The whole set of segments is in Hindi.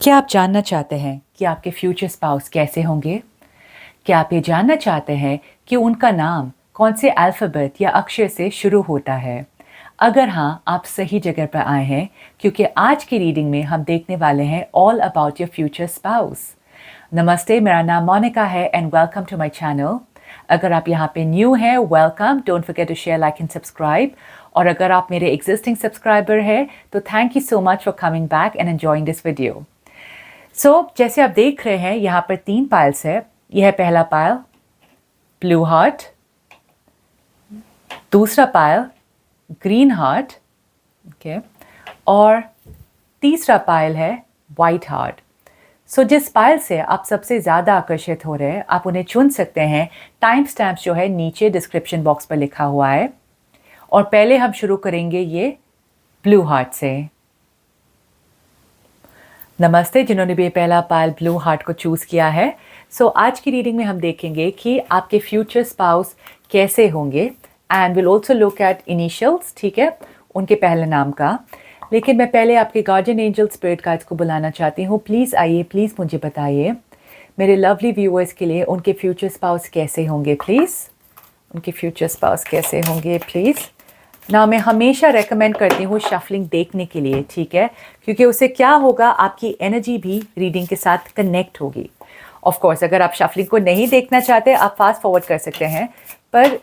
क्या आप जानना चाहते हैं कि आपके फ्यूचर स्पाउस कैसे होंगे? क्या आप ये जानना चाहते हैं कि उनका नाम कौन से अल्फ़ाबेट या अक्षर से शुरू होता है? अगर हाँ, आप सही जगह पर आए हैं क्योंकि आज की रीडिंग में हम देखने वाले हैं all about your future spouse. नमस्ते, मेरा नाम मोनिका है and welcome to my channel. अगर आप यहाँ पे न्यू हैं, welcome, don't forget to share, like and subscribe. और अगर आप मेरे एग्जिस्टिंग सब्सक्राइबर हैं तो thank you so much for coming back and enjoying this video. जैसे आप देख रहे हैं यहाँ पर 3 पाइल्स है। यह है पहला पाइल ब्लू हार्ट, दूसरा पाइल ग्रीन हार्ट, ओके, और तीसरा पाइल है वाइट हार्ट। जिस पाइल से आप सबसे ज़्यादा आकर्षित हो रहे हैं आप उन्हें चुन सकते हैं। टाइम स्टैम्प जो है नीचे डिस्क्रिप्शन बॉक्स पर लिखा हुआ है। और पहले हम शुरू करेंगे ये ब्लू हार्ट से। नमस्ते जिन्होंने भी पहला पाइल ब्लू हार्ट को चूज़ किया है। आज की रीडिंग में हम देखेंगे कि आपके फ्यूचर स्पाउस कैसे होंगे and will also look at initials, ठीक है, उनके पहले नाम का। लेकिन मैं पहले आपके गार्जियन एंजल स्पिरिट गाइड्स को बुलाना चाहती हूँ। प्लीज़ आइए, प्लीज़ मुझे बताइए मेरे लवली व्यूअर्स के लिए उनके फ्यूचर स्पाउस कैसे होंगे। प्लीज़ उनके फ्यूचर स्पाउस कैसे होंगे प्लीज़ ना। मैं हमेशा रेकमेंड करती हूँ शफलिंग देखने के लिए, ठीक है, क्योंकि उससे क्या होगा, आपकी एनर्जी भी रीडिंग के साथ कनेक्ट होगी। ऑफ कोर्स अगर आप शफलिंग को नहीं देखना चाहते आप फास्ट फॉरवर्ड कर सकते हैं, पर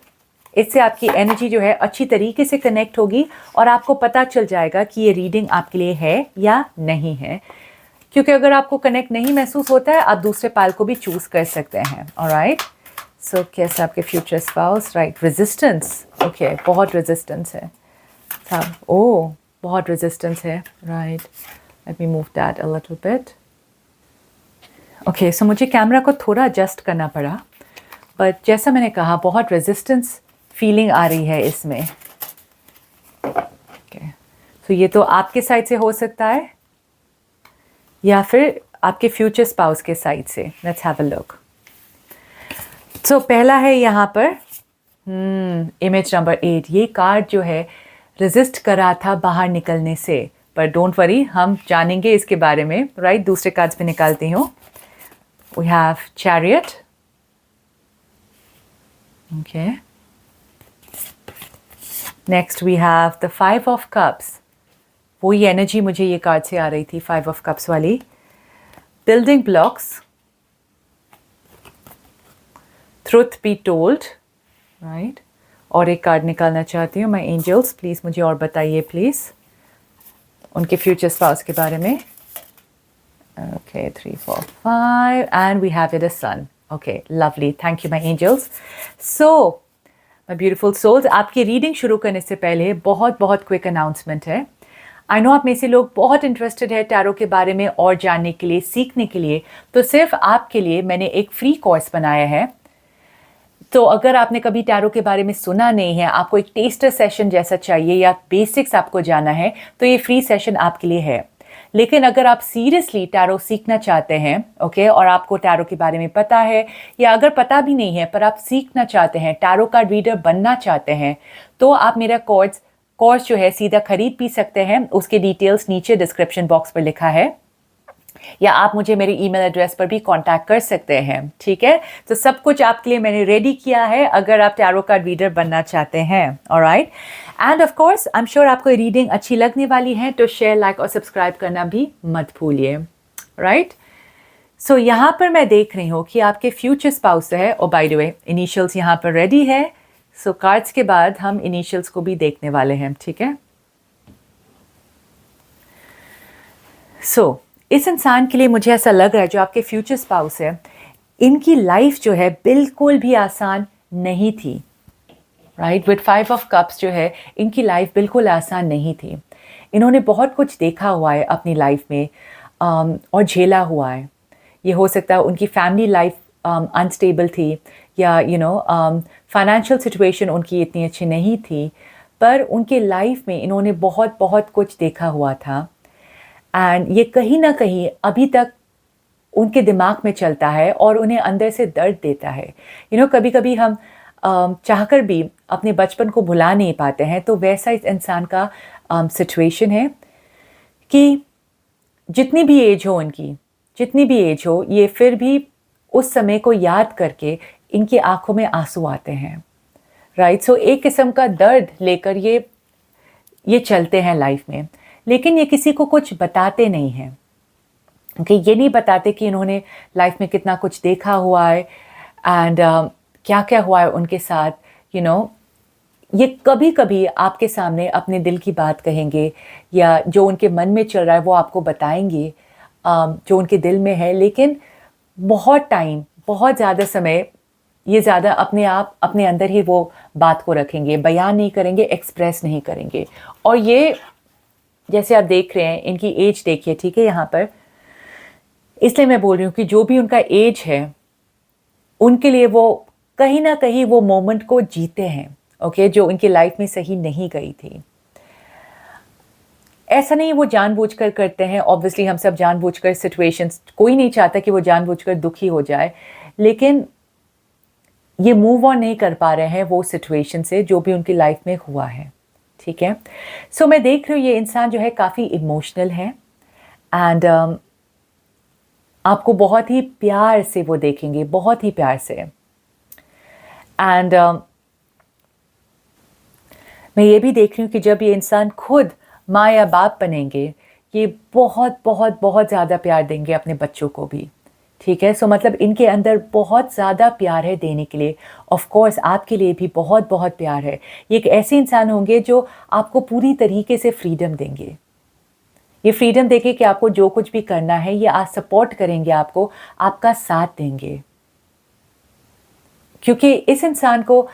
इससे आपकी एनर्जी जो है अच्छी तरीके से कनेक्ट होगी और आपको पता चल जाएगा कि ये रीडिंग आपके लिए है या नहीं है। क्योंकि अगर आपको कनेक्ट नहीं महसूस होता है आप दूसरे पाइल को भी चूज़ कर सकते हैं। ऑलराइट, कैसे आपके future spouse? Right, resistance, okay, बहुत रेजिस्टेंस है। बहुत रेजिस्टेंस है। Right, let me move that a little bit. Okay, मुझे कैमरा को थोड़ा एडजस्ट करना पड़ा, बट जैसा मैंने कहा बहुत रेजिस्टेंस फीलिंग आ रही है इसमें। ओके, ये तो आपके साइड से हो सकता है या फिर आपके फ्यूचर स्पाउस के साइड से। Let's have a look. पहला है यहाँ पर इमेज नंबर 8। ये कार्ड जो है रेजिस्ट कर रहा था बाहर निकलने से, पर डोंट वरी, हम जानेंगे इसके बारे में। राइट, दूसरे कार्ड्स पे निकालती हूँ। We have chariot, okay, next we have the 5 of cups. वही एनर्जी मुझे ये कार्ड से आ रही थी, 5 ऑफ कप्स वाली। Building blocks, truth be told, right. और एक कार्ड निकालना चाहती हूँ मैं, एंजल्स प्लीज़ मुझे और बताइए प्लीज़ उनके फ्यूचर स्पाउस के बारे में। Okay, 3 4 5 and we have it a sun. Okay, lovely, thank you my angels. My beautiful souls, आपकी रीडिंग शुरू करने से पहले बहुत बहुत क्विक अनाउंसमेंट है। आई नो आप में से लोग बहुत इंटरेस्टेड है टैरो के बारे में और जानने के लिए, सीखने के लिए। तो सिर्फ आपके लिए मैंने एक फ्री कोर्स बनाया है। तो अगर आपने कभी टैरो के बारे में सुना नहीं है, आपको एक टेस्टर सेशन जैसा चाहिए या बेसिक्स आपको जाना है, तो ये फ्री सेशन आपके लिए है। लेकिन अगर आप सीरियसली टैरो सीखना चाहते हैं, ओके, और आपको टैरो के बारे में पता है या अगर पता भी नहीं है पर आप सीखना चाहते हैं, टैरो कार्ड रीडर बनना चाहते हैं, तो आप मेरा कोर्स जो है सीधा खरीद भी सकते हैं। उसके डिटेल्स नीचे डिस्क्रिप्शन बॉक्स पर लिखा है, या आप मुझे मेरे ईमेल एड्रेस पर भी कांटेक्ट कर सकते हैं, ठीक है। तो सब कुछ आपके लिए मैंने रेडी किया है अगर आप टैरो कार्ड रीडर बनना चाहते हैं। Alright, end of course I am sure आपको ये रीडिंग अच्छी लगने वाली है, तो शेयर, लाइक और सब्सक्राइब करना भी मत भूलिए। राइट, यहाँ पर मैं देख रही हूँ कि आपके फ्यूचर स्पाउस है। और बाय द वे इनिशियल्स यहाँ पर रेडी है। कार्ड्स के बाद हम इनिशियल्स को भी देखने वाले हैं, ठीक है। इस इंसान के लिए मुझे ऐसा लग रहा है जो आपके फ्यूचर स्पाउस है, इनकी लाइफ जो है बिल्कुल भी आसान नहीं थी। राइट, विद 5 ऑफ कप्स जो है इनकी लाइफ बिल्कुल आसान नहीं थी। इन्होंने बहुत कुछ देखा हुआ है अपनी लाइफ में और झेला हुआ है। ये हो सकता है उनकी फैमिली लाइफ अनस्टेबल थी या फाइनेंशियल सिचुएशन उनकी इतनी अच्छी नहीं थी, पर उनके लाइफ में इन्होंने बहुत बहुत कुछ देखा हुआ था। एंड ये कहीं ना कहीं अभी तक उनके दिमाग में चलता है और उन्हें अंदर से दर्द देता है। कभी कभी हम चाहकर भी अपने बचपन को भुला नहीं पाते हैं। तो वैसा इस इंसान का सिचुएशन है कि जितनी भी एज हो उनकी, जितनी भी एज हो, ये फिर भी उस समय को याद करके इनकी आंखों में आंसू आते हैं, राइट। सो एक किस्म का दर्द लेकर ये चलते हैं लाइफ में, लेकिन ये किसी को कुछ बताते नहीं हैं, कि ये नहीं बताते कि इन्होंने लाइफ में कितना कुछ देखा हुआ है एंड क्या क्या हुआ है उनके साथ, यू नो। ये कभी कभी आपके सामने अपने दिल की बात कहेंगे या जो उनके मन में चल रहा है वो आपको बताएंगे, जो उनके दिल में है, लेकिन बहुत टाइम, बहुत ज़्यादा समय ये ज़्यादा अपने आप अपने अंदर ही वो बात को रखेंगे, बयान नहीं करेंगे, एक्सप्रेस नहीं करेंगे। और ये जैसे आप देख रहे हैं, इनकी एज देखिए, ठीक है, यहाँ पर इसलिए मैं बोल रही हूँ कि जो भी उनका एज है उनके लिए वो कहीं ना कहीं वो मोमेंट को जीते हैं, ओके, जो उनकी लाइफ में सही नहीं गई थी। ऐसा नहीं वो जानबूझकर करते हैं, ऑब्वियसली हम सब जानबूझकर सिचुएशंस, कोई नहीं चाहता कि वो जानबूझकर दुखी हो जाए, लेकिन ये मूव ऑन नहीं कर पा रहे हैं वो सिचुएशन से जो भी उनकी लाइफ में हुआ है, ठीक है। सो मैं देख रही हूँ ये इंसान जो है काफ़ी इमोशनल है एंड आपको बहुत ही प्यार से वो देखेंगे, बहुत ही प्यार से। एंड मैं ये भी देख रही हूँ कि जब ये इंसान खुद माँ या बाप बनेंगे, ये बहुत बहुत बहुत ज़्यादा प्यार देंगे अपने बच्चों को भी, ठीक है। सो मतलब इनके अंदर बहुत ज़्यादा प्यार है देने के लिए। ऑफ कोर्स आपके लिए भी बहुत बहुत प्यार है। ये एक ऐसे इंसान होंगे जो आपको पूरी तरीके से फ्रीडम देंगे। ये फ्रीडम देके कि आपको जो कुछ भी करना है, ये आज सपोर्ट करेंगे आपको, आपका साथ देंगे, क्योंकि इस इंसान को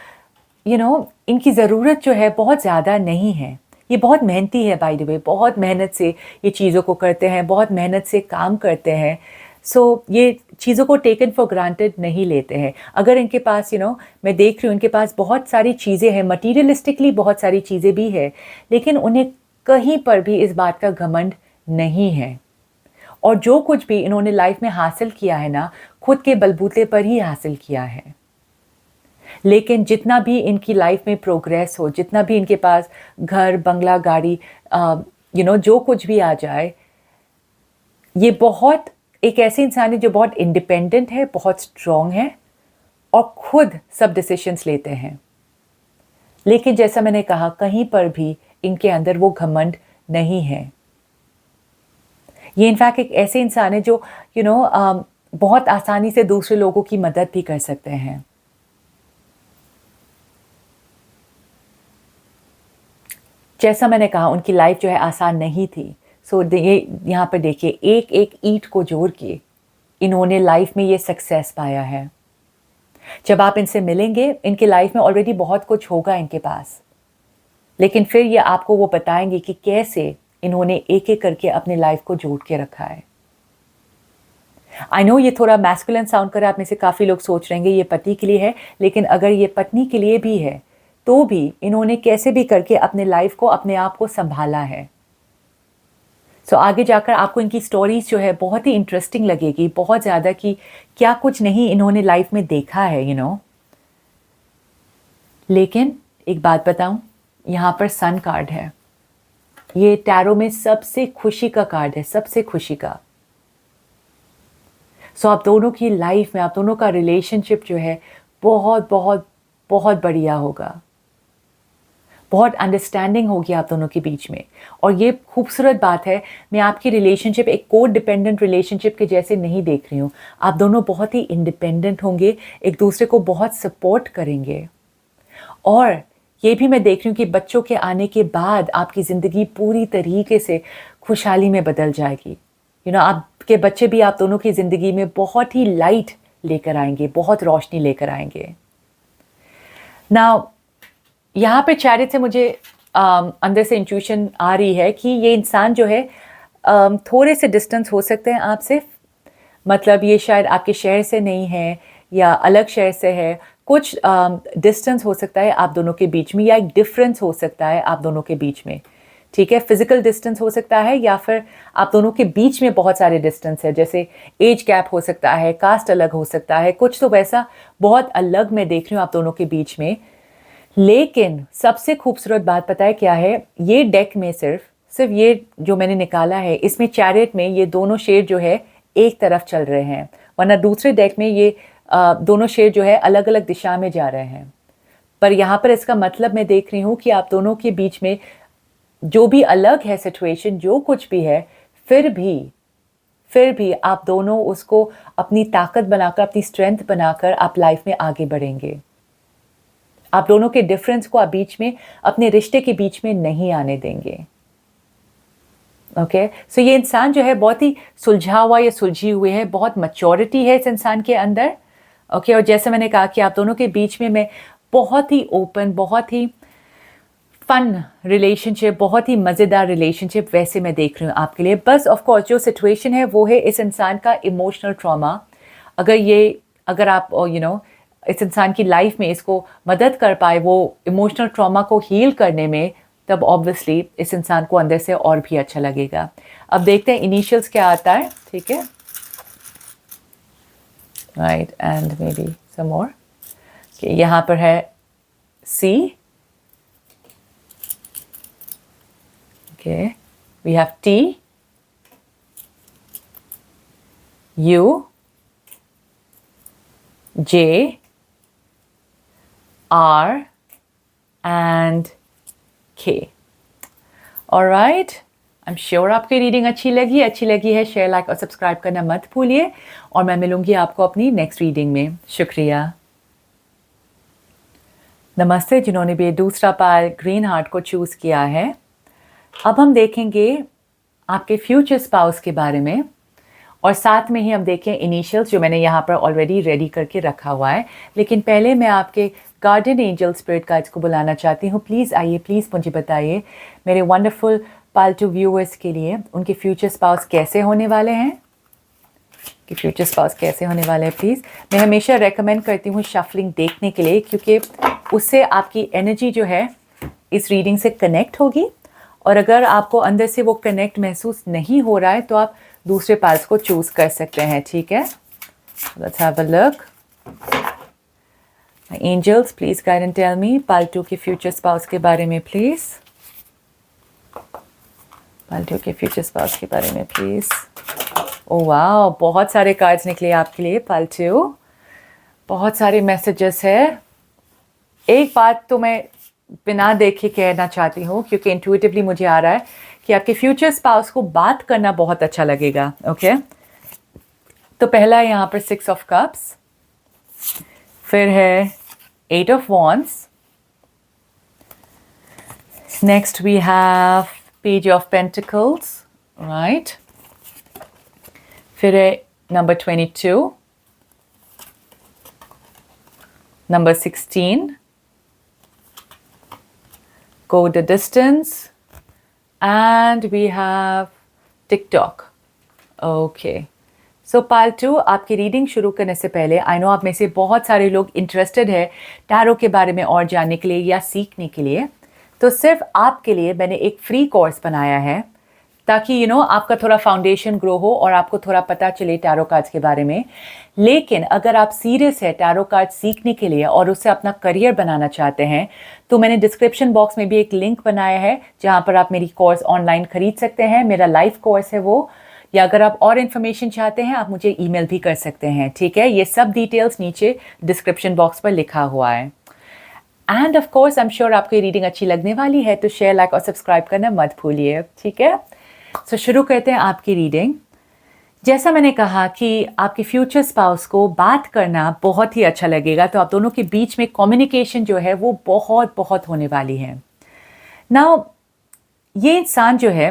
इनकी ज़रूरत जो है बहुत ज़्यादा नहीं है। ये बहुत मेहनती है, बाय द वे, बहुत मेहनत से ये चीज़ों को करते हैं, बहुत मेहनत से काम करते हैं। सो ये चीज़ों को टेकन फॉर ग्रांटेड नहीं लेते हैं। अगर इनके पास मैं देख रही हूँ इनके पास बहुत सारी चीज़ें हैं, मटीरियलिस्टिकली बहुत सारी चीज़ें भी है, लेकिन उन्हें कहीं पर भी इस बात का घमंड नहीं है। और जो कुछ भी इन्होंने लाइफ में हासिल किया है ना, खुद के बलबूते पर ही हासिल किया है। लेकिन जितना भी इनकी लाइफ में प्रोग्रेस हो, जितना भी इनके पास घर, बंगला, गाड़ी, जो कुछ भी आ जाए, ये बहुत एक ऐसे इंसान है जो बहुत इंडिपेंडेंट है, बहुत स्ट्रॉन्ग है और खुद सब डिसीजंस लेते हैं। लेकिन जैसा मैंने कहा, कहीं पर भी इनके अंदर वो घमंड नहीं है। ये इनफैक्ट एक ऐसे इंसान है जो बहुत आसानी से दूसरे लोगों की मदद भी कर सकते हैं। जैसा मैंने कहा, उनकी लाइफ जो है आसान नहीं थी। सो ये यहाँ पर देखिए, एक एक ईंट को जोड़ के इन्होंने लाइफ में ये सक्सेस पाया है। जब आप इनसे मिलेंगे, इनकी लाइफ में ऑलरेडी बहुत कुछ होगा इनके पास, लेकिन फिर ये आपको वो बताएंगे कि कैसे इन्होंने एक एक करके अपने लाइफ को जोड़ के रखा है। आई नो ये थोड़ा मैस्कुलिन साउंड कर रहा है, आप में से काफ़ी लोग सोच रहे हैं ये पति के लिए है, लेकिन अगर ये पत्नी के लिए भी है तो भी इन्होंने कैसे भी करके अपने लाइफ को, अपने आप को संभाला है। सो आगे जाकर आपको इनकी स्टोरीज जो है बहुत ही इंटरेस्टिंग लगेगी, बहुत ज़्यादा, कि क्या कुछ नहीं इन्होंने लाइफ में देखा है। लेकिन एक बात बताऊं, यहाँ पर सन कार्ड है। ये टैरो में सबसे खुशी का कार्ड है, सबसे खुशी का। सो आप दोनों की लाइफ में, आप दोनों का रिलेशनशिप जो है बहुत बहुत बहुत बढ़िया होगा, बहुत अंडरस्टैंडिंग होगी आप दोनों के बीच में। और ये खूबसूरत बात है, मैं आपकी रिलेशनशिप एक कोड डिपेंडेंट रिलेशनशिप के जैसे नहीं देख रही हूँ। आप दोनों बहुत ही इंडिपेंडेंट होंगे, एक दूसरे को बहुत सपोर्ट करेंगे। और ये भी मैं देख रही हूँ कि बच्चों के आने के बाद आपकी ज़िंदगी पूरी तरीके से खुशहाली में बदल जाएगी। आपके बच्चे भी आप दोनों की ज़िंदगी में बहुत ही लाइट लेकर आएंगे, बहुत रोशनी लेकर आएंगे। नाउ यहाँ पे चैरिट से मुझे अंदर से इंट्यूशन आ रही है कि ये इंसान जो है थोड़े से डिस्टेंस हो सकते हैं आपसे, मतलब ये शायद आपके शहर से नहीं है या अलग शहर से है, कुछ डिस्टेंस हो सकता है आप दोनों के बीच में, या एक डिफरेंस हो सकता है आप दोनों के बीच में, ठीक है। फिजिकल डिस्टेंस हो सकता है, या फिर आप दोनों के बीच में बहुत सारे डिस्टेंस है, जैसे एज गैप हो सकता है, कास्ट अलग हो सकता है, कुछ तो वैसा बहुत अलग मैं देख रही हूँ आप दोनों के बीच में। लेकिन सबसे खूबसूरत बात पता है क्या है, ये डेक में सिर्फ सिर्फ ये जो मैंने निकाला है, इसमें चैरियट में ये दोनों शेर जो है एक तरफ चल रहे हैं, वरना दूसरे डेक में ये दोनों शेर जो है अलग अलग दिशा में जा रहे हैं। पर यहाँ पर इसका मतलब मैं देख रही हूँ कि आप दोनों के बीच में जो भी अलग है सिचुएशन, जो कुछ भी है, फिर भी आप दोनों उसको अपनी ताकत बनाकर, अपनी स्ट्रेंथ बनाकर आप लाइफ में आगे बढ़ेंगे। आप दोनों के डिफरेंस को आप बीच में, अपने रिश्ते के बीच में नहीं आने देंगे। ओके, सो ये इंसान जो है बहुत ही सुलझा हुआ या सुलझी हुई है, बहुत मैच्योरिटी है इस इंसान के अंदर। ओके, और जैसे मैंने कहा कि आप दोनों के बीच में मैं बहुत ही ओपन, बहुत ही फन रिलेशनशिप, बहुत ही मज़ेदार रिलेशनशिप वैसे मैं देख रही हूँ आपके लिए। बस ऑफ कोर्स जो सिचुएशन है वो है इस इंसान का इमोशनल ट्रॉमा। अगर आप इस इंसान की लाइफ में इसको मदद कर पाए, वो इमोशनल ट्रॉमा को हील करने में, तब ऑब्वियसली इस इंसान को अंदर से और भी अच्छा लगेगा। अब देखते हैं इनिशियल्स क्या आता है। ठीक है, right, and maybe some more. यहाँ पर है C, okay, we have T, U, J, R and K. Alright, I'm sure आपकी रीडिंग अच्छी लगी है शेयर, लाइक और सब्सक्राइब करना मत भूलिए, और मैं मिलूंगी आपको अपनी नेक्स्ट रीडिंग में। शुक्रिया। नमस्ते जिन्होंने भी दूसरा पाल ग्रीन हार्ट को चूज़ किया है। अब हम देखेंगे आपके फ्यूचर स्पाउस के बारे में, और साथ में ही हम देखें इनिशियल्स जो मैंने यहाँ पर ऑलरेडी रेडी करके रखा हुआ है। लेकिन पहले मैं आपके गार्डियन एंजल स्पिरिट गाइड्स को बुलाना चाहती हूँ। प्लीज़ आइए, प्लीज़ मुझे बताइए मेरे वंडरफुल पालतू व्यूअर्स के लिए उनके फ्यूचर स्पाउस कैसे होने वाले हैं, कि फ्यूचर स्पाउस कैसे होने वाले हैं। प्लीज़, मैं हमेशा रेकमेंड करती हूँ शफलिंग देखने के लिए, क्योंकि उससे आपकी एनर्जी जो है इस रीडिंग से कनेक्ट होगी, और अगर आपको अंदर से वो कनेक्ट महसूस नहीं हो रहा है तो आप दूसरे पाल्स को चूज़ कर सकते हैं। ठीक है, let's have a look. Angels please guide and tell me पाल 2 के फ्यूचर स्पाउस के बारे में प्लीज़। पाल 2 के फ्यूचर स्पाउस के बारे में प्लीज़। ओह वाह, बहुत सारे कार्ड्स निकले आपके लिए पाल 2, बहुत सारे मैसेजेस है। एक बात तो मैं बिना देखे कहना चाहती हूँ, क्योंकि इंट्यूटिवली मुझे आ रहा है कि आपके फ्यूचर स्पाउस को बात करना बहुत अच्छा लगेगा। ओके, तो पहला है यहाँ पर 6 ऑफ कप्स, फिर है 8 of wands, next we have page of pentacles, right, फिर है number 22, number 16, go the distance, and we have TikTok. Okay. So पाल 2, आपकी रीडिंग शुरू करने से पहले आई नो आप में से बहुत सारे लोग इंटरेस्टेड है टैरो के बारे में और जानने के लिए या सीखने के लिए, तो सिर्फ आपके लिए मैंने एक फ्री कोर्स बनाया है, ताकि आपका थोड़ा फाउंडेशन ग्रो हो और आपको थोड़ा पता चले टैरो कार्ड्स के बारे में। लेकिन अगर आप सीरियस है टैरो कार्ड सीखने के लिए और उससे अपना करियर बनाना चाहते हैं, तो मैंने डिस्क्रिप्शन बॉक्स में भी एक लिंक बनाया है जहां पर आप मेरी कोर्स ऑनलाइन खरीद सकते हैं। मेरा लाइव कोर्स है वो, या अगर आप और इन्फॉर्मेशन चाहते हैं आप मुझे ईमेल भी कर सकते हैं। ठीक है, ये सब डिटेल्स नीचे डिस्क्रिप्शन बॉक्स पर लिखा हुआ है। End of course I am sure आपको ये रीडिंग अच्छी लगने वाली है, तो शेयर, लाइक और सब्सक्राइब करना मत भूलिए। ठीक है, सो शुरू करते हैं आपकी रीडिंग। जैसा मैंने कहा कि आपके फ्यूचर स्पाउस को बात करना बहुत ही अच्छा लगेगा, तो आप दोनों के बीच में कम्युनिकेशन जो है वो बहुत बहुत होने वाली है। नाउ ये इंसान जो है,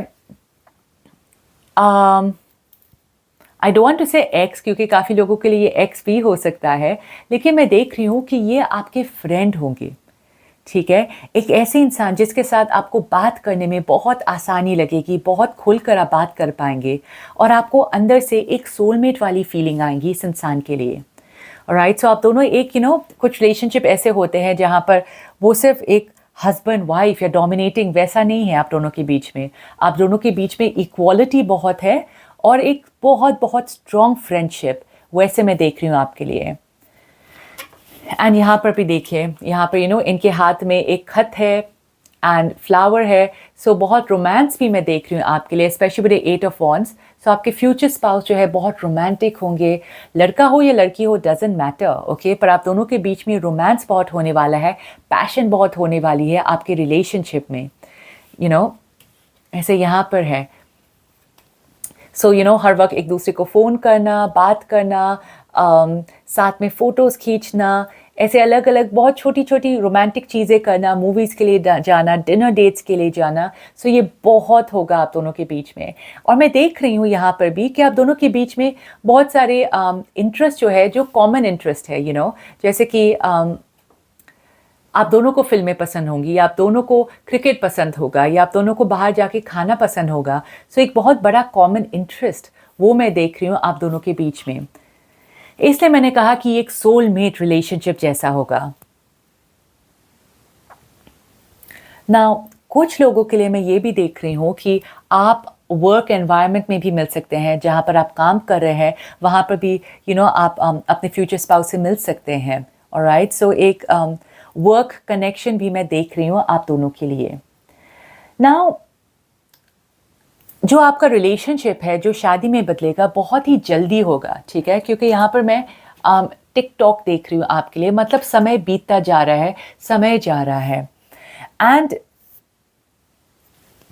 आई डोंट वांट टू से एक्स, क्योंकि काफ़ी लोगों के लिए ये एक्स भी हो सकता है, लेकिन मैं देख रही हूँ कि ये आपके फ्रेंड होंगे। ठीक है, एक ऐसे इंसान जिसके साथ आपको बात करने में बहुत आसानी लगेगी, बहुत खुलकर आप बात कर पाएंगे, और आपको अंदर से एक सोलमेट वाली फीलिंग आएगी इस इंसान के लिए। ऑलराइट, सो आप दोनों एक कुछ रिलेशनशिप ऐसे होते हैं जहाँ पर वो सिर्फ एक हस्बैंड वाइफ या डोमिनेटिंग वैसा नहीं है आप दोनों के बीच में। आप दोनों के बीच में इक्वालिटी बहुत है और एक बहुत बहुत स्ट्रॉन्ग फ्रेंडशिप वैसे मैं देख रही हूँ आपके लिए। एंड यहाँ पर भी देखिए, यहाँ पर इनके हाथ में एक खत है, एंड फ्लावर है, सो बहुत रोमांस भी मैं देख रही हूँ आपके लिए, स्पेशली विद 8 ऑफ वॉन्ड्स। सो आपके फ्यूचर स्पाउस जो है बहुत रोमांटिक होंगे, लड़का हो या लड़की हो डजेंट मैटर, ओके, पर आप दोनों के बीच में रोमांस बहुत होने वाला है, पैशन बहुत होने वाली है आपके रिलेशनशिप में, यू नो, ऐसे यहाँ पर है। सो यू नो, हर वक्त एक दूसरे को फ़ोन करना, बात करना, साथ में फ़ोटोज़ खींचना, ऐसे अलग अलग बहुत छोटी छोटी रोमांटिक चीज़ें करना, मूवीज़ के लिए जाना, डिनर डेट्स के लिए जाना। सो ये बहुत होगा आप दोनों के बीच में। और मैं देख रही हूँ यहाँ पर भी कि आप दोनों के बीच में बहुत सारे इंटरेस्ट जो है, जो कॉमन इंटरेस्ट है, यू नो, जैसे कि आप दोनों को फिल्में पसंद होंगी, या आप दोनों को क्रिकेट पसंद होगा, या आप दोनों को बाहर जाके खाना पसंद होगा। सो एक बहुत बड़ा कॉमन इंटरेस्ट वो मैं देख रही हूँ आप दोनों के बीच में। इसलिए मैंने कहा कि एक सोलमेट रिलेशनशिप जैसा होगा। नाउ कुछ लोगों के लिए मैं ये भी देख रही हूँ कि आप वर्क एनवायरनमेंट में भी मिल सकते हैं, जहाँ पर आप काम कर रहे हैं वहाँ पर भी यू नो आप अपने फ्यूचर स्पाउस से मिल सकते हैं। ऑलराइट, सो एक वर्क कनेक्शन भी मैं देख रही हूँ आप दोनों के लिए। नाउ जो आपका रिलेशनशिप है जो शादी में बदलेगा बहुत ही जल्दी होगा, ठीक है, क्योंकि यहाँ पर मैं टिकटॉक देख रही हूँ आपके लिए, मतलब समय बीतता जा रहा है, समय जा रहा है। एंड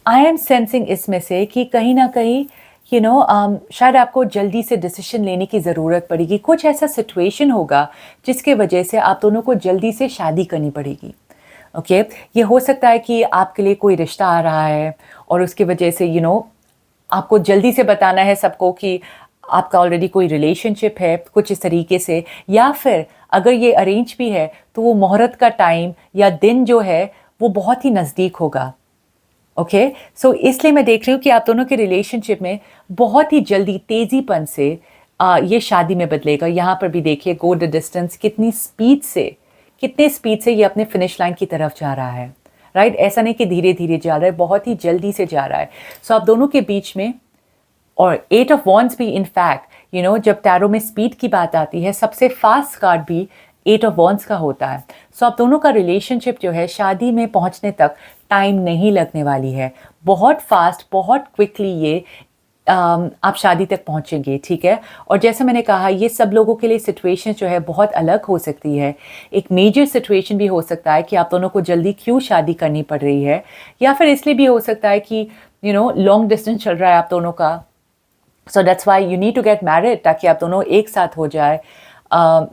आई एम सेंसिंग इसमें से कि कहीं ना कहीं यू नो शायद आपको जल्दी से डिसीजन लेने की ज़रूरत पड़ेगी। कुछ ऐसा सिचुएशन होगा जिसके वजह से आप दोनों को जल्दी से शादी करनी पड़ेगी। ओके, ये हो सकता है कि आपके लिए कोई रिश्ता आ रहा है और उसकी वजह से यू नो आपको जल्दी से बताना है सबको कि आपका ऑलरेडी कोई रिलेशनशिप है, कुछ इस तरीके से। या फिर अगर ये अरेंज भी है तो वो मुहूर्त का टाइम या दिन जो है वो बहुत ही नज़दीक होगा। ओके, सो इसलिए मैं देख रही हूँ कि आप दोनों के रिलेशनशिप में बहुत ही जल्दी तेज़ीपन से ये शादी में बदलेगा। यहाँ पर भी देखिए गो द डिस्टेंस, कितने स्पीड से ये अपने फिनिश लाइन की तरफ जा रहा है। राइट, ऐसा नहीं कि धीरे धीरे जा रहा है, बहुत ही जल्दी से जा रहा है। सो आप दोनों के बीच में, और 8 ऑफ वॉन्ड्स भी इनफैक्ट यू नो जब टैरो में स्पीड की बात आती है सबसे फास्ट कार्ड भी 8 ऑफ वॉन्ड्स का होता है। सो आप दोनों का रिलेशनशिप जो है शादी में पहुंचने तक टाइम नहीं लगने वाली है, बहुत फास्ट, बहुत क्विकली ये आप शादी तक पहुंचेंगे, ठीक है। और जैसे मैंने कहा ये सब लोगों के लिए सिचुएशन जो है बहुत अलग हो सकती है। एक मेजर सिचुएशन भी हो सकता है कि आप दोनों को जल्दी क्यों शादी करनी पड़ रही है, या फिर इसलिए भी हो सकता है कि यू नो लॉन्ग डिस्टेंस चल रहा है आप दोनों का। So that's why you need to get married, ताकि आप दोनों एक साथ हो जाए।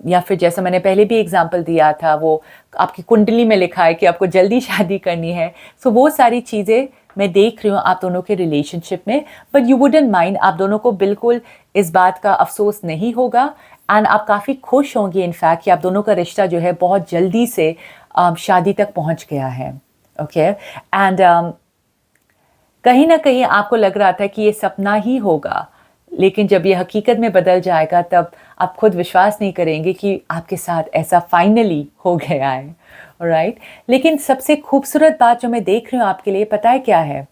या फिर जैसा मैंने पहले भी एग्जांपल दिया था, वो आपकी कुंडली में लिखा है कि आपको जल्दी शादी करनी है। सो वो सारी चीज़ें मैं देख रही हूँ आप दोनों के रिलेशनशिप में। बट यू वुडंट माइंड, आप दोनों को बिल्कुल इस बात का अफसोस नहीं होगा, एंड आप काफ़ी खुश होंगे इनफैक्ट कि आप दोनों का रिश्ता जो है बहुत जल्दी से शादी तक पहुँच गया है। ओके, एंड कहीं ना कहीं आपको लग रहा था कि ये सपना ही होगा, लेकिन जब ये हकीकत में बदल जाएगा तब आप खुद विश्वास नहीं करेंगे कि आपके साथ ऐसा फाइनली हो गया है। राइट, लेकिन सबसे खूबसूरत बात जो मैं देख रही हूँ आपके लिए पता है क्या है?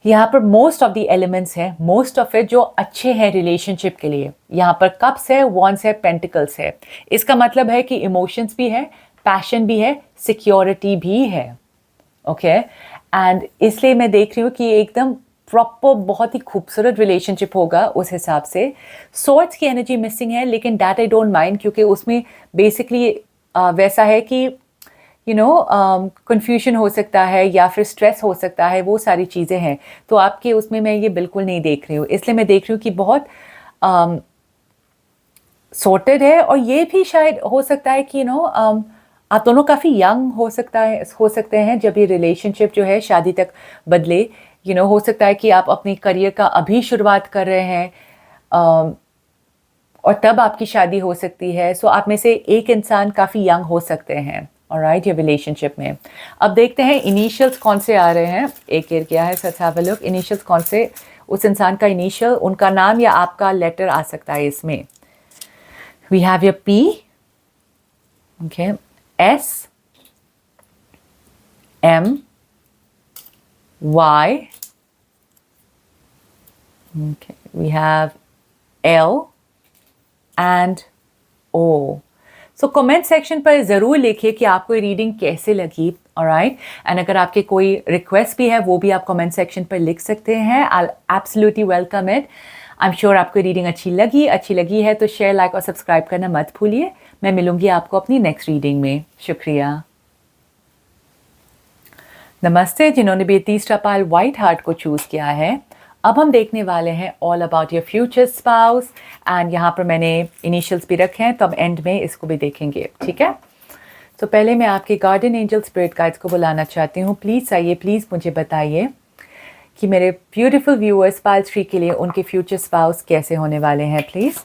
यहाँ पर मोस्ट ऑफ द एलिमेंट्स हैं, मोस्ट ऑफ इट जो अच्छे हैं रिलेशनशिप के लिए। यहाँ पर कप्स है, वॉन्ड्स है, पेंटिकल्स है। इसका मतलब है कि इमोशंस भी है, पैशन भी है, सिक्योरिटी भी है। ओके, एंड इसलिए मैं देख रही हूँ कि एकदम प्रॉपर बहुत ही खूबसूरत रिलेशनशिप होगा उस हिसाब से। सोर्ड्स की एनर्जी मिसिंग है, लेकिन दैट आई डोंट माइंड, क्योंकि उसमें बेसिकली वैसा है कि यू नो कन्फ्यूजन हो सकता है या फिर स्ट्रेस हो सकता है, वो सारी चीज़ें हैं। तो आपके उसमें मैं ये बिल्कुल नहीं देख रही हूँ, इसलिए मैं देख रही हूँ कि बहुत सॉर्टेड है। और ये भी शायद हो सकता है कि यू नो आप दोनों काफ़ी यंग हो सकते हैं जब ये रिलेशनशिप जो है शादी तक बदले। यू नो हो सकता है कि आप अपनी करियर का अभी शुरुआत कर रहे हैं और तब आपकी शादी हो सकती है। सो आप में से एक इंसान काफ़ी यंग हो सकते हैं, ऑलराइट, ये रिलेशनशिप में। अब देखते हैं इनिशियल्स कौन से आ रहे हैं, एक क्या है, let's have a look. Initials कौन से, उस इंसान का इनिशियल, उनका नाम या आपका लेटर आ सकता है इसमें। We have your P, okay, S, M, Y, okay, we have L and O. So comment section पर ज़रूर लिखिए कि आपको ये रीडिंग कैसे लगी, ऑलराइट। एंड अगर आपके कोई रिक्वेस्ट भी है वो भी आप कमेंट सेक्शन पर लिख सकते हैं। I absolutely welcome it. I am sure आपको रीडिंग अच्छी लगी है तो शेयर, लाइक और सब्सक्राइब करना मत भूलिए। मैं मिलूंगी आपको अपनी नेक्स्ट रीडिंग में। शुक्रिया। नमस्ते जिन्होंने भी तीसरा पाइल व्हाइट हार्ट को चूज़ किया है। अब हम देखने वाले हैं all about your future spouse. And यहाँ पर मैंने इनिशियल्स भी रखे हैं तो अब एंड में इसको भी देखेंगे, ठीक है। तो पहले मैं आपके गार्डियन एंजल स्पिरिट गाइड्स को बुलाना चाहती हूँ। प्लीज़ आइए, प्लीज़ मुझे बताइए कि मेरे ब्यूटीफुल व्यूअर्स पाइल 3 के लिए उनके फ्यूचर स्पाउस कैसे होने वाले हैं, प्लीज़।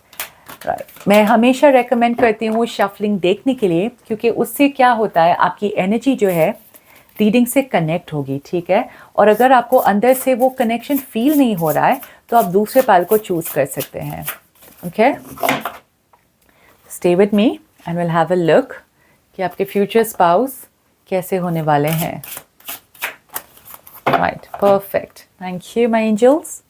मैं हमेशा रेकमेंड करती हूँ शफलिंग देखने के लिए, क्योंकि उससे क्या होता है आपकी एनर्जी जो है रीडिंग से कनेक्ट होगी, ठीक है। और अगर आपको अंदर से वो कनेक्शन फील नहीं हो रहा है तो आप दूसरे पाइल को चूज़ कर सकते हैं, okay. Stay with me and will have a look कि आपके फ्यूचर स्पाउस कैसे होने वाले हैं। Right, perfect, thank you my angels.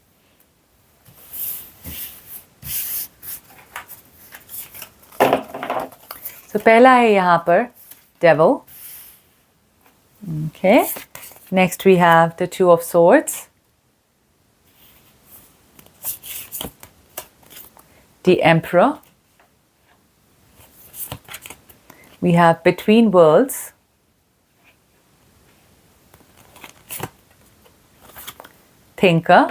तो पहला है यहाँ पर devil, okay. Next we have the Two of Swords, the Emperor, we have Between Worlds, Thinker,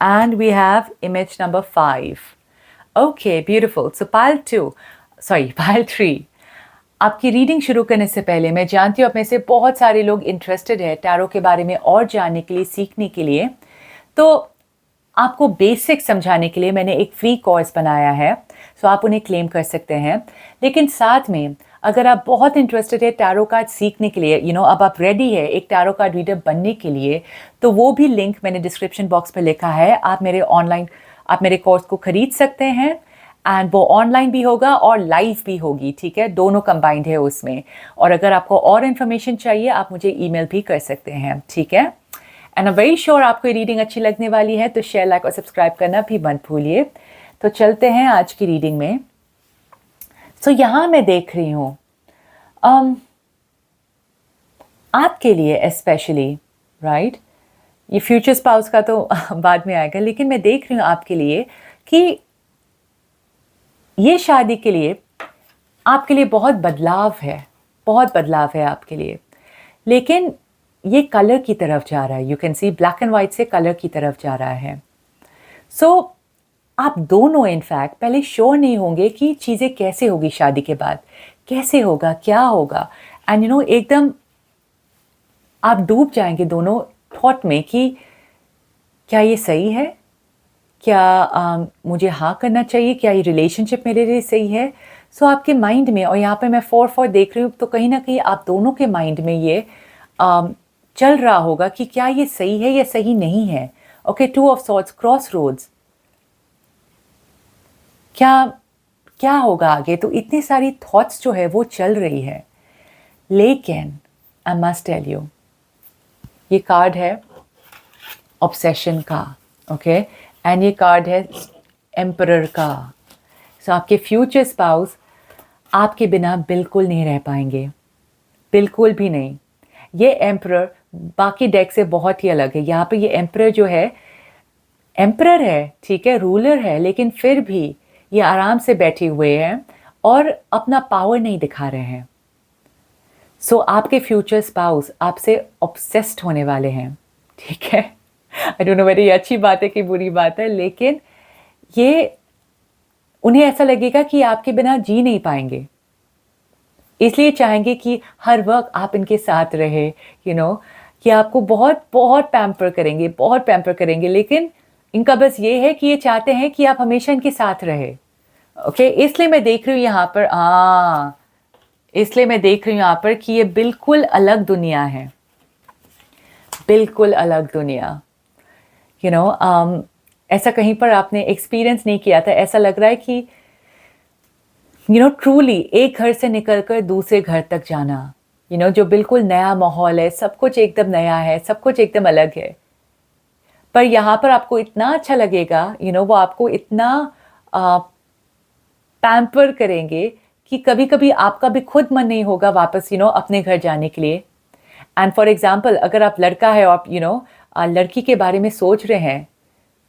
and we have image number 5. Okay, beautiful. So pile 3. आपकी रीडिंग शुरू करने से पहले मैं जानती हूँ आप में से बहुत सारे लोग इंटरेस्टेड है टैरो के बारे में और जानने के लिए, सीखने के लिए। तो आपको बेसिक समझाने के लिए मैंने एक फ्री कोर्स बनाया है, सो आप उन्हें क्लेम कर सकते हैं। लेकिन साथ में अगर आप बहुत इंटरेस्टेड है टैरो कार्ड सीखने के लिए, अब आप रेडी है एक टैरो कार्ड रीडर बनने के लिए, तो वो भी लिंक मैंने डिस्क्रिप्शन बॉक्स पर लिखा है। आप मेरे कोर्स को खरीद सकते हैं एंड वो ऑनलाइन भी होगा और लाइव भी होगी, ठीक है, दोनों कंबाइंड है उसमें। और अगर आपको और इन्फॉर्मेशन चाहिए आप मुझे ईमेल भी कर सकते हैं, ठीक है। एंड आई वेरी श्योर आपको ये रीडिंग अच्छी लगने वाली है, तो शेयर, लाइक और सब्सक्राइब करना भी मत भूलिए। तो चलते हैं आज की रीडिंग में। सो यहाँ मैं देख रही हूँ आपके लिए स्पेशली, राइट, ये फ्यूचर स्पाउस का तो बाद में आएगा, लेकिन मैं देख रही हूँ आपके लिए कि ये शादी के लिए आपके लिए बहुत बदलाव है आपके लिए। लेकिन ये कलर की तरफ जा रहा है, you can see black and white से कलर की तरफ जा रहा है। सो आप दोनों इनफैक्ट पहले श्योर नहीं होंगे कि चीज़ें कैसे होगी शादी के बाद, कैसे होगा, क्या होगा। एंड एकदम आप डूब जाएंगे दोनों थॉट में कि क्या ये सही है, क्या मुझे हाँ करना चाहिए, क्या ये रिलेशनशिप मेरे लिए सही है। सो आपके माइंड में, और यहाँ पे मैं 4 देख रही हूँ, तो कहीं ना कहीं आप दोनों के माइंड में ये चल रहा होगा कि क्या ये सही है या सही नहीं है। Okay, 2 of swords, crossroads, क्या होगा आगे। तो इतनी सारी थॉट्स जो है वो चल रही है। लेकिन आई मस्ट टेल यू, ये कार्ड है ऑब्सेशन का, ओके, एंड ये कार्ड है एम्परर का। सो आपके फ्यूचर स्पाउस आपके बिना बिल्कुल नहीं रह पाएंगे, बिल्कुल भी नहीं। ये एम्परर बाकी डेक से बहुत ही अलग है। यहाँ पे ये एम्परर जो है, एम्परर है, ठीक है, रूलर है, लेकिन फिर भी ये आराम से बैठे हुए हैं और अपना पावर नहीं दिखा रहे हैं। सो आपके फ्यूचर स्पाउस आपसे ऑब्सेस्ड होने वाले हैं, ठीक है। आई डोंट नो वेदर ये अच्छी बात है कि बुरी बात है, लेकिन ये उन्हें ऐसा लगेगा कि आपके बिना जी नहीं पाएंगे, इसलिए चाहेंगे कि हर वक्त आप इनके साथ रहे, कि आपको बहुत बहुत पैम्पर करेंगे, बहुत पैम्पर करेंगे। लेकिन इनका बस ये है कि ये चाहते हैं कि आप हमेशा इनके साथ रहे, ओके। इसलिए मैं देख रही हूँ यहाँ पर कि ये बिल्कुल अलग दुनिया है, बिल्कुल अलग दुनिया। ऐसा कहीं पर आपने एक्सपीरियंस नहीं किया था। ऐसा लग रहा है कि ट्रूली एक घर से निकलकर दूसरे घर तक जाना, जो बिल्कुल नया माहौल है, सब कुछ एकदम नया है, सब कुछ एकदम अलग है। पर यहाँ पर आपको इतना अच्छा लगेगा, वो आपको इतना पैम्पर करेंगे कि कभी कभी आपका भी खुद मन नहीं होगा वापस अपने घर जाने के लिए। एंड फॉर एग्जाम्पल, अगर आप लड़का है और आप लड़की के बारे में सोच रहे हैं,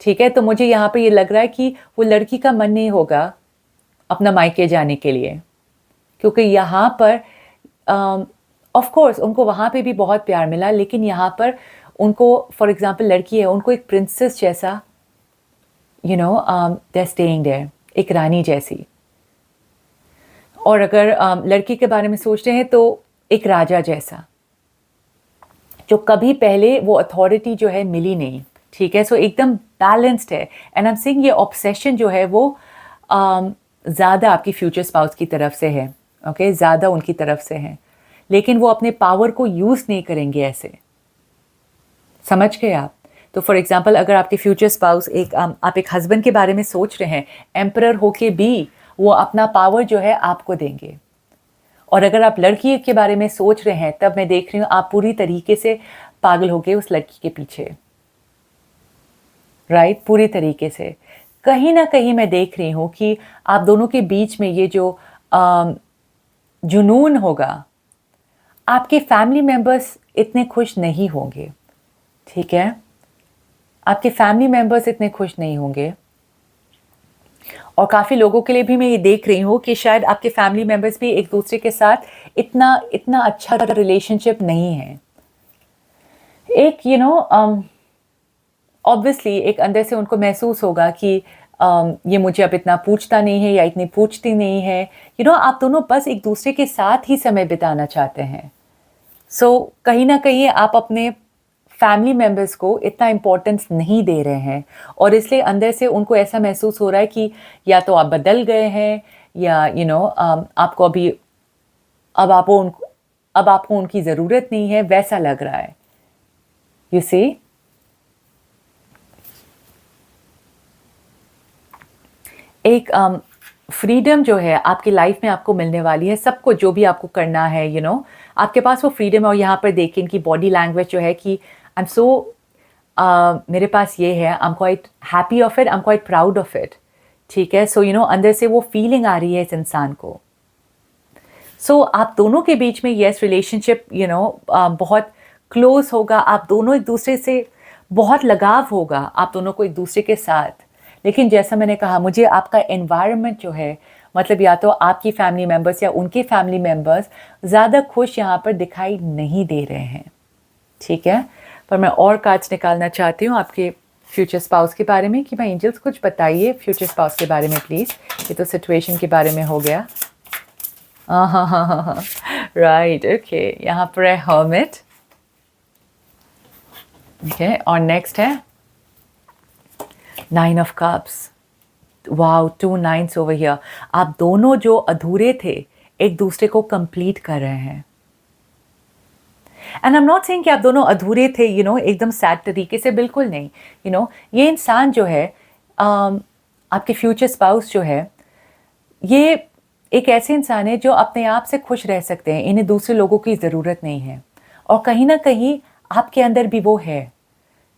ठीक है, तो मुझे यहाँ पे ये लग रहा है कि वो लड़की का मन नहीं होगा अपना मायके जाने के लिए, क्योंकि यहाँ पर ऑफ कोर्स उनको वहाँ पे भी बहुत प्यार मिला, लेकिन यहाँ पर उनको, फॉर एग्जांपल लड़की है, उनको एक प्रिंसेस जैसा दे स्टेइंग देयर, एक रानी जैसी। और अगर लड़की के बारे में सोच रहे हैं तो एक राजा जैसा, जो कभी पहले वो अथॉरिटी जो है मिली नहीं, ठीक है। सो एकदम बैलेंस्ड है। एंड आई एम सेइंग ये ऑब्सेशन जो है वो ज़्यादा आपकी फ्यूचर स्पाउस की तरफ से है, ओके, ज़्यादा उनकी तरफ से है, लेकिन वो अपने पावर को यूज़ नहीं करेंगे ऐसे, समझ गए आप। तो फॉर एग्जांपल, अगर आपके फ्यूचर स्पाउस आप एक हस्बैंड के बारे में सोच रहे हैं, एम्परर होके भी वो अपना पावर जो है आपको देंगे। और अगर आप लड़की के बारे में सोच रहे हैं, तब मैं देख रही हूँ आप पूरी तरीके से पागल हो गए उस लड़की के पीछे, राइट, पूरी तरीके से। कहीं ना कहीं मैं देख रही हूँ कि आप दोनों के बीच में ये जो जुनून होगा, आपके फैमिली मेंबर्स इतने खुश नहीं होंगे, ठीक है, आपके फैमिली मेंबर्स इतने खुश नहीं होंगे। और काफ़ी लोगों के लिए भी मैं ये देख रही हूँ कि शायद आपके फैमिली मेंबर्स भी एक दूसरे के साथ इतना इतना अच्छा रिलेशनशिप नहीं है। एक ऑब्वियसली एक अंदर से उनको महसूस होगा कि ये मुझे अब इतना पूछता नहीं है या इतनी पूछती नहीं है। आप दोनों बस एक दूसरे के साथ ही समय बिताना चाहते हैं। सो कहीं ना कहीं आप अपने फैमिली मेम्बर्स को इतना इम्पोर्टेंस नहीं दे रहे हैं, और इसलिए अंदर से उनको ऐसा महसूस हो रहा है कि या तो आप बदल गए हैं, या आपको अब आपको उनकी ज़रूरत नहीं है, वैसा लग रहा है। यू सी, एक फ्रीडम जो है आपकी लाइफ में आपको मिलने वाली है। सबको जो भी आपको करना है, आपके पास वो फ्रीडम है। और यहाँ पर देखिए इनकी बॉडी लैंग्वेज जो है कि आई एम सो, मेरे पास ये है, I am quite happy of it, I am quite proud of it, ठीक है। सो अंदर से वो फीलिंग आ रही है इस इंसान को। सो आप दोनों के बीच में यस रिलेशनशिप बहुत क्लोज होगा, आप दोनों एक दूसरे से बहुत लगाव होगा, आप दोनों को एक दूसरे के साथ। लेकिन जैसा मैंने कहा, मुझे आपका एनवायरनमेंट जो है, मतलब या तो आपकी फैमिली मेम्बर्स या उनके फैमिली मेम्बर्स ज़्यादा खुश यहाँ पर दिखाई नहीं दे रहे हैं, ठीक है। पर मैं और कार्ड्स निकालना चाहती हूँ आपके फ्यूचर स्पाउस के बारे में कि भाई एंजल्स कुछ बताइए फ्यूचर स्पाउस के बारे में प्लीज़। ये तो सिचुएशन के बारे में हो गया। हाँ, राइट, ओके। यहाँ पर है हर्मिट, ओके, और नेक्स्ट है 9 of cups. Wow, 2 9s over here. आप दोनों जो अधूरे थे एक दूसरे को कंप्लीट कर रहे हैं। And I am not saying कि आप दोनों अधूरे थे एकदम सैड तरीके से, बिल्कुल नहीं। ये इंसान जो है आपके फ्यूचर स्पाउस जो है, ये एक ऐसे इंसान है जो अपने आप से खुश रह सकते हैं, इन्हें दूसरे लोगों की ज़रूरत नहीं है। और कहीं ना कहीं आपके अंदर भी वो है।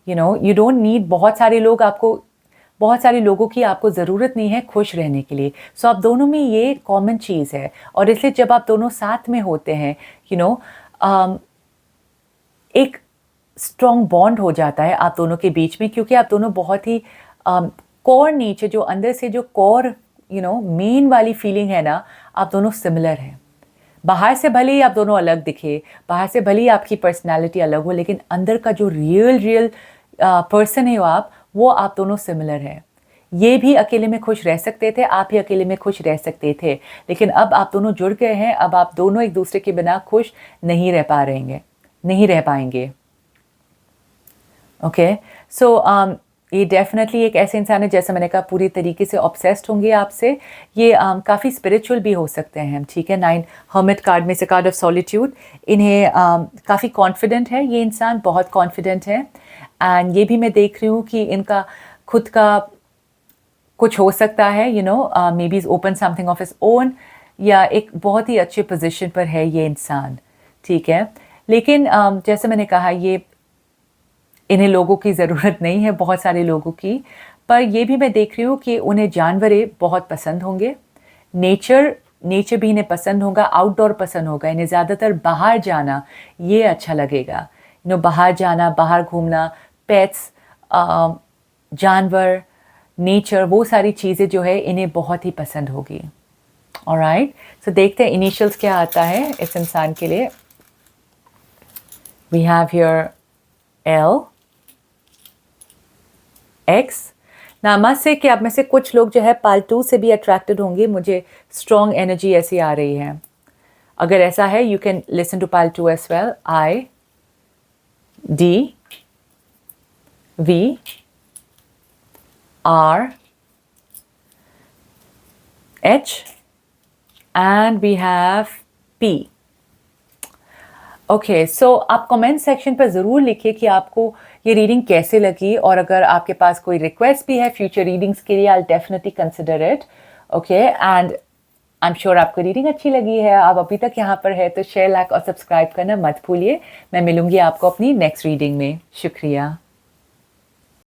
यू डोंट नीड बहुत सारे लोगों की आपको ज़रूरत नहीं है खुश रहने के लिए। सो आप दोनों में ये कॉमन चीज़ है, और इसलिए जब आप दोनों साथ में होते हैं एक स्ट्रॉन्ग बॉन्ड हो जाता है आप दोनों के बीच में, क्योंकि आप दोनों बहुत ही कोर नीचे जो अंदर से जो कोर मेन वाली फीलिंग है ना, आप दोनों सिमिलर हैं। बाहर से भले ही आप दोनों अलग दिखे, बाहर से भले ही आपकी पर्सनालिटी अलग हो, लेकिन अंदर का जो रियल पर्सन है वो आप दोनों सिमिलर हैं। ये भी अकेले में खुश रह सकते थे, आप भी अकेले में खुश रह सकते थे, लेकिन अब आप दोनों जुड़ गए हैं। अब आप दोनों एक दूसरे के बिना खुश नहीं रह पाएंगे। ओके, सो ये डेफिनेटली एक ऐसे इंसान है, जैसा मैंने कहा, पूरी तरीके से ऑब्सेस्ड होंगे आपसे। ये काफ़ी स्पिरिचुअल भी हो सकते हैं, ठीक है। 9 हर्मिट कार्ड में से कार्ड ऑफ सॉलिट्यूड। इन्हें काफ़ी कॉन्फिडेंट है, ये इंसान बहुत कॉन्फिडेंट है। एंड ये भी मैं देख रही हूँ कि इनका खुद का कुछ हो सकता है, may be is open something of his own, या एक बहुत ही अच्छे पोजीशन पर है ये इंसान, ठीक है। लेकिन जैसे मैंने कहा, इन्हें लोगों की ज़रूरत नहीं है, बहुत सारे लोगों की। पर ये भी मैं देख रही हूँ कि उन्हें जानवरें बहुत पसंद होंगे। नेचर भी इन्हें पसंद होगा, आउटडोर पसंद होगा, इन्हें ज़्यादातर बाहर जाना ये अच्छा लगेगा। बाहर जाना, बाहर घूमना, पेट्स, जानवर, नेचर, वो सारी चीज़ें जो है इन्हें बहुत ही पसंद होगी। ऑलराइट, सो देखते हैं इनिशियल्स क्या आता है इस इंसान के लिए। We have here L, X। ना मत से कि आप में से कुछ लोग जो है पालतू से भी अट्रैक्टेड होंगे, मुझे स्ट्रॉन्ग एनर्जी ऐसी आ रही है। अगर ऐसा है यू कैन लिसन टू पालतू as well. I, D, V, R, H and we have P। Okay, so आप कमेंट सेक्शन पर ज़रूर लिखिए कि आपको ये रीडिंग कैसे लगी, और अगर आपके पास कोई रिक्वेस्ट भी है फ्यूचर रीडिंग्स के लिए, I definitely consider it. Okay, and I am sure आपको रीडिंग अच्छी लगी है। आप अभी तक यहाँ पर है तो शेयर, लाइक और सब्सक्राइब करना मत भूलिए। मैं मिलूंगी आपको अपनी नेक्स्ट रीडिंग में। शुक्रिया।